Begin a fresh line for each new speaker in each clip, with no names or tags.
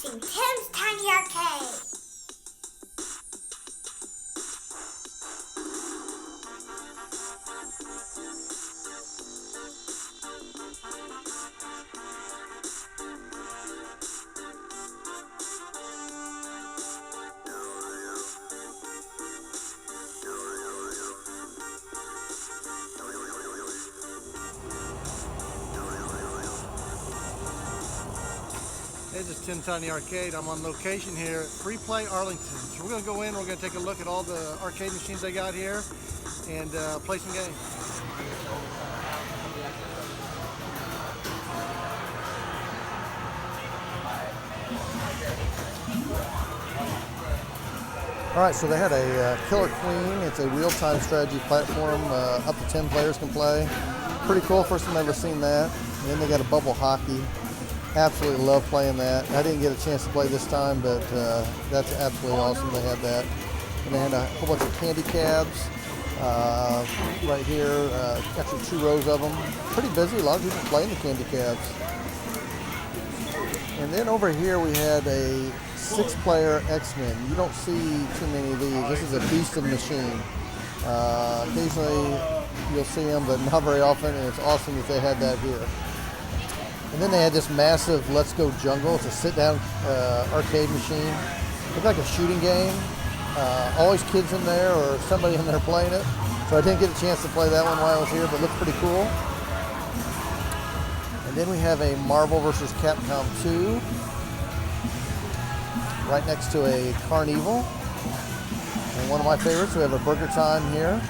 to Tim's Tiny Arcade.
Hey, this is Tim Tiny Arcade. I'm on location here at Free Play Arlington. So we're going to go in, we're going to take a look at all the arcade machines they got here and play some games. Alright, so they had a Killer Queen. It's a real-time strategy platform. Up to 10 players can play. Pretty cool, first time I've ever seen that. And then they got a bubble hockey. Absolutely love playing that. I didn't get a chance to play this time, but that's absolutely awesome. They had that. And they had a whole bunch of candy cabs right here. Actually 2 rows of them. Pretty busy, a lot of people playing the candy cabs. And then over here we had a 6-player X-Men. You don't see too many of these. This is a beast of a machine. Occasionally you'll see them, but not very often, and it's awesome that they had that here. And then they had this massive Let's Go Jungle. It's a sit-down arcade machine. It's like a shooting game. Always kids in there or somebody in there playing it. So I didn't get a chance to play that one while I was here, but it looked pretty cool. And then we have a Marvel vs. Capcom 2. Right next to a Carnival. And one of my favorites, we have a Burger Time here.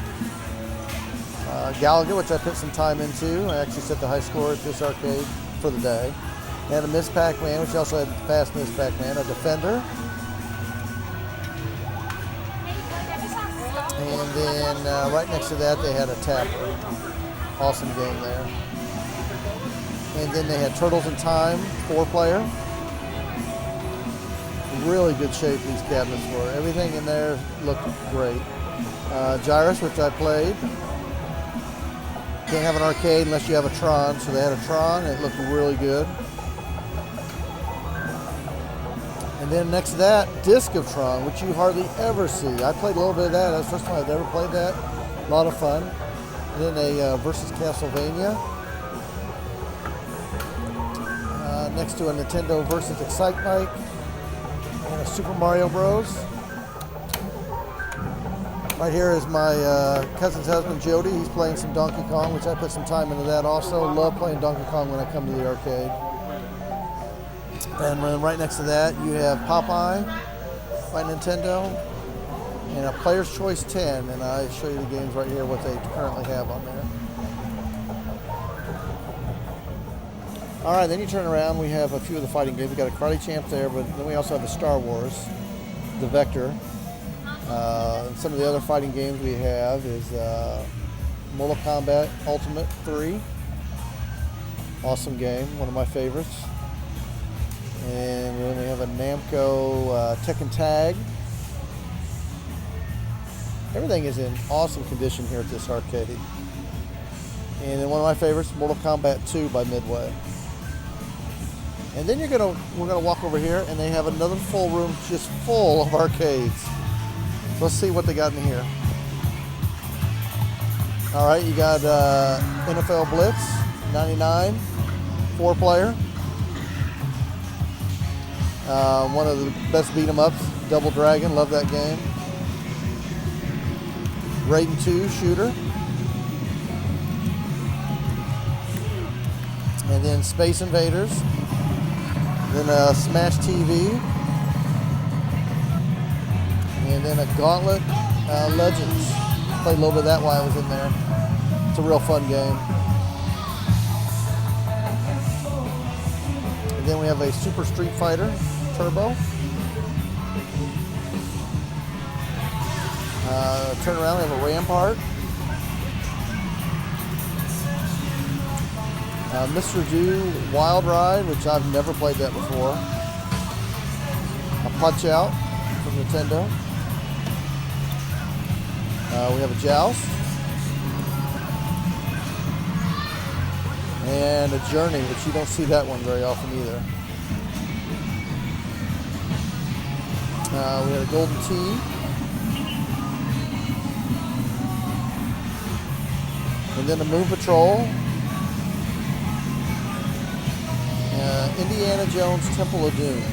Galaga, which I put some time into. I actually set the high score at this arcade for the day. And a Miss Pac-Man, which also had the past Miss Pac-Man, a Defender. And then right next to that they had a Tapper. Awesome game there. And then they had Turtles in Time, 4-player. Really good shape these cabinets were. Everything in there looked great. Gyrus, which I played. Can't have an arcade unless you have a Tron, so they had a Tron and it looked really good. And then next to that, Disc of Tron, which you hardly ever see. I played a little bit of that. That's the first time I've ever played that. A lot of fun. And then a Versus Castlevania. Next to a Nintendo Versus Excite-Bike. And a Super Mario Bros. Right here is my cousin's husband, Jody. He's playing some Donkey Kong, which I put some time into that also. Love playing Donkey Kong when I come to the arcade. And then right next to that, you have Popeye by Nintendo and a Player's Choice 10. And I show you the games right here, what they currently have on there. All right, then you turn around, we have a few of the fighting games. We got a Karate Champ there, but then we also have the Star Wars, the Vector. Some of the other fighting games we have is Mortal Kombat Ultimate 3. Awesome game, one of my favorites. And then we have a Namco Tekken Tag. Everything is in awesome condition here at this arcade. And then one of my favorites, Mortal Kombat 2 by Midway. And then we're gonna walk over here, and they have another full room just full of arcades. So let's see what they got in here. All right, you got NFL Blitz 99, 4-player. One of the best beat 'em ups, Double Dragon, love that game. Raiden 2 shooter. And then Space Invaders. Then Smash TV. And then a Gauntlet Legends. Played a little bit of that while I was in there. It's a real fun game. And then we have a Super Street Fighter Turbo. Turn around, we have a Rampart. Mr. Do Wild Ride, which I've never played that before. A Punch Out from Nintendo. We have a Joust. And a Journey, which you don't see that one very often either. We had a Golden Tee. And then the Moon Patrol. Indiana Jones Temple of Doom.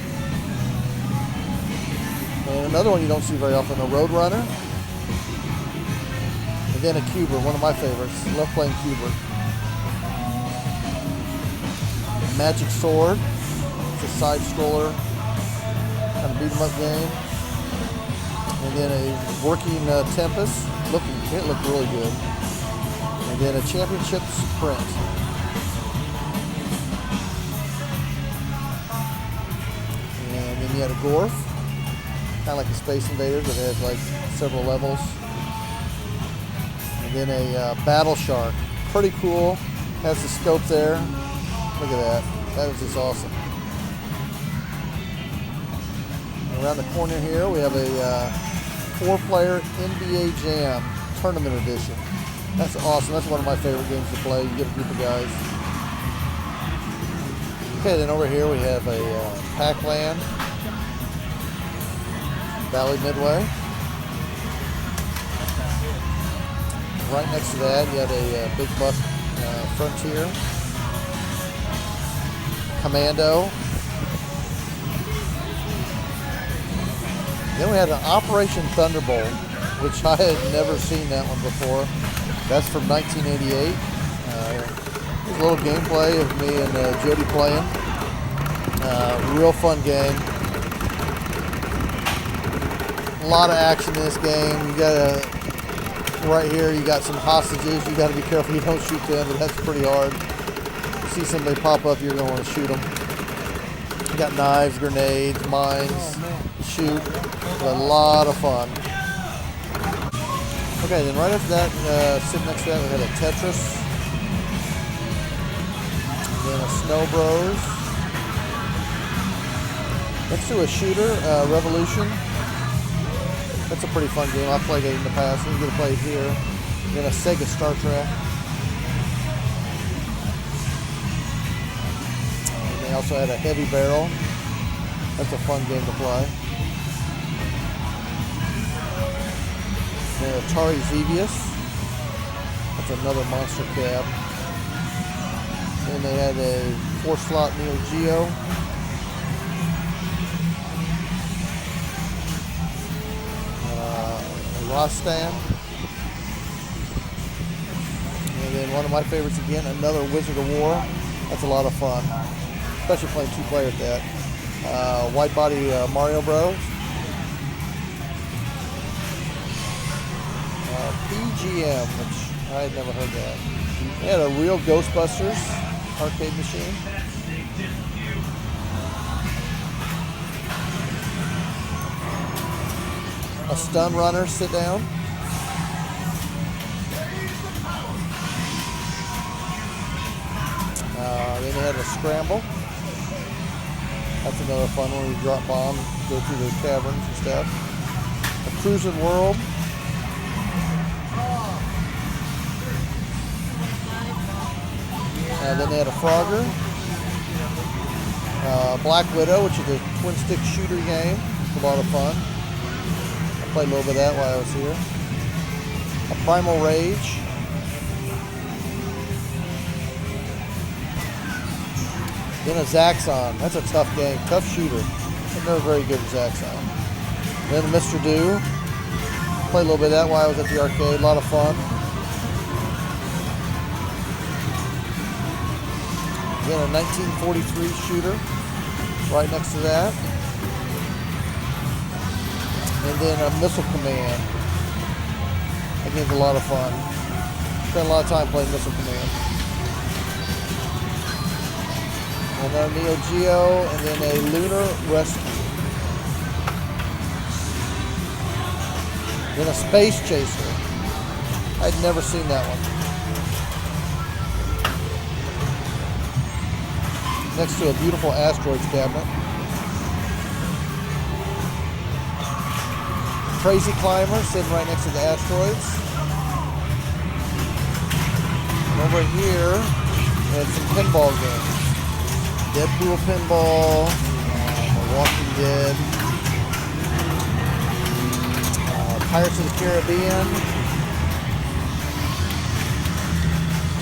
And another one you don't see very often, a Roadrunner. And then a Cuber, one of my favorites. Love playing Cuber. Magic Sword. It's a side scroller, kind of beat 'em up game. And then a working Tempest. It looked really good. And then a Championship Sprint. And then you had a Gorf, kind of like a Space Invaders, but it has like several levels. And then a Battle Shark, pretty cool. Has the scope there. Look at that. That is just awesome. And around the corner here, we have a 4-player NBA Jam Tournament Edition. That's awesome. That's one of my favorite games to play. You get a group of guys. Okay, then over here we have a Pac-Land, Valley Midway. Right next to that, you had a Big Buck Frontier, Commando. Then we had an Operation Thunderbolt, which I had never seen that one before. That's from 1988. There's a little gameplay of me and Jody playing. Real fun game. A lot of action in this game. You gotta, right here, you got some hostages. You gotta be careful you don't shoot them, but that's pretty hard. You see somebody pop up, you're gonna want to shoot them. You got knives, grenades, mines, shoot. A lot of fun. Okay, then right after that, sitting next to that, we had a Tetris. And then a Snow Bros. Next to a shooter, Revolution. That's a pretty fun game. I've played it in the past. I'm going to play it here. And then a Sega Star Trek. And they also had a Heavy Barrel. That's a fun game to play. And Atari Xevious. That's another monster cab. Then they had a 4-slot Neo Geo. Rostam. And then one of my favorites again, another Wizard of War. That's a lot of fun, especially playing 2-player at that. White Body Mario Bros. PGM, which I had never heard that. They had a real Ghostbusters arcade machine. A Stun Runner sit down. Then they had a Scramble. That's another fun one. You drop bombs, go through the caverns and stuff. A Cruising World. Then they had a Frogger. Black Widow, which is a twin-stick shooter game. It's a lot of fun. I played a little bit of that while I was here. A Primal Rage. Then a Zaxxon. That's a tough game, tough shooter. I'm never very good at Zaxxon. Then a Mr. Do. Played a little bit of that while I was at the arcade. A lot of fun. Then a 1943 shooter right next to that. And then a Missile Command. That game's a lot of fun. Spent a lot of time playing Missile Command. And then a Neo Geo, and then a Lunar Rescue. Then a Space Chaser. I'd never seen that one. Next to a beautiful Asteroids cabinet. Crazy Climber sitting right next to the Asteroids. And over here, we had some pinball games. Deadpool pinball, Walking Dead. Pirates of the Caribbean,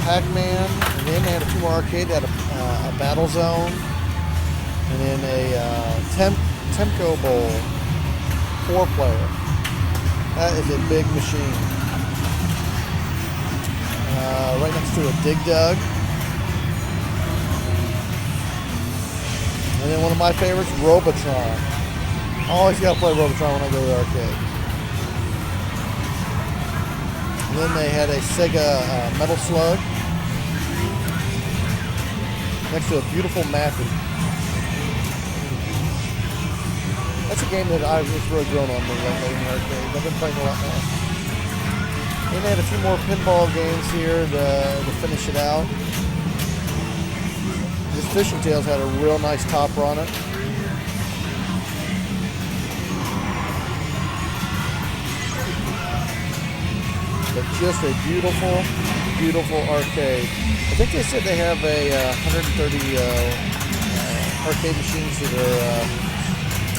Pac-Man, and then they had a few more arcade. They had a Battle Zone, and then a Temco Bowl, 4-player. That is a big machine. Right next to a Dig Dug. And then one of my favorites, Robotron. I always gotta play Robotron when I go to the arcade. And then they had a Sega Metal Slug next to a beautiful Mappy. That's a game that I've just really grown on me lately in the arcade. I've been playing a lot more. And they had a few more pinball games here to finish it out. This Fishing Tales had a real nice topper on it. But just a beautiful, beautiful arcade. I think they said they have a 130 arcade machines that are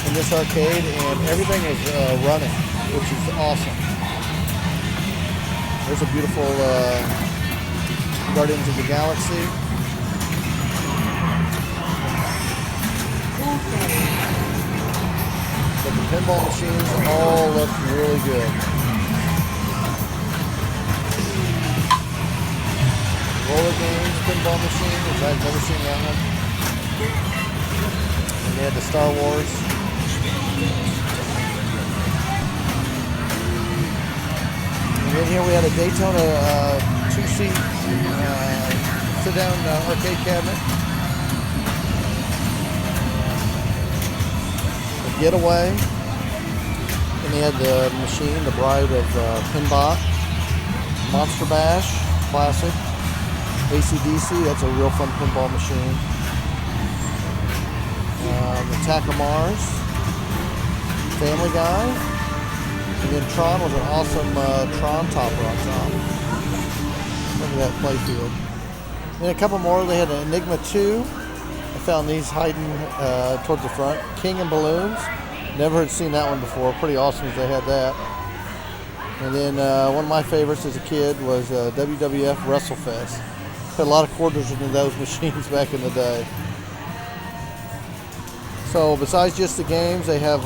in this arcade, and everything is running, which is awesome. There's a beautiful Guardians of the Galaxy. But the pinball machines all look really good. Roller games, pinball machine, which I've never seen that one. And they had the Star Wars. And then here we had a Daytona 2-seat sit-down arcade cabinet. A Getaway. And they had the machine, the Bride of Pinbot. Monster Bash, classic. AC/DC, that's a real fun pinball machine. Attack of Mars, Family Guy, and then Tron was an awesome Tron topper on top. Look at that playfield. Then a couple more. They had an Enigma 2. I found these hiding towards the front. King and Balloons. Never had seen that one before. Pretty awesome if they had that. And then one of my favorites as a kid was WWF WrestleFest. Had a lot of quarters into those machines back in the day. So besides just the games, they have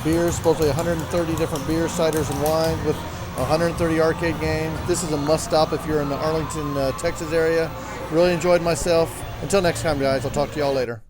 beers, supposedly 130 different beers, ciders, and wines with 130 arcade games. This is a must-stop if you're in the Arlington, Texas area. Really enjoyed myself. Until next time, guys, I'll talk to y'all later.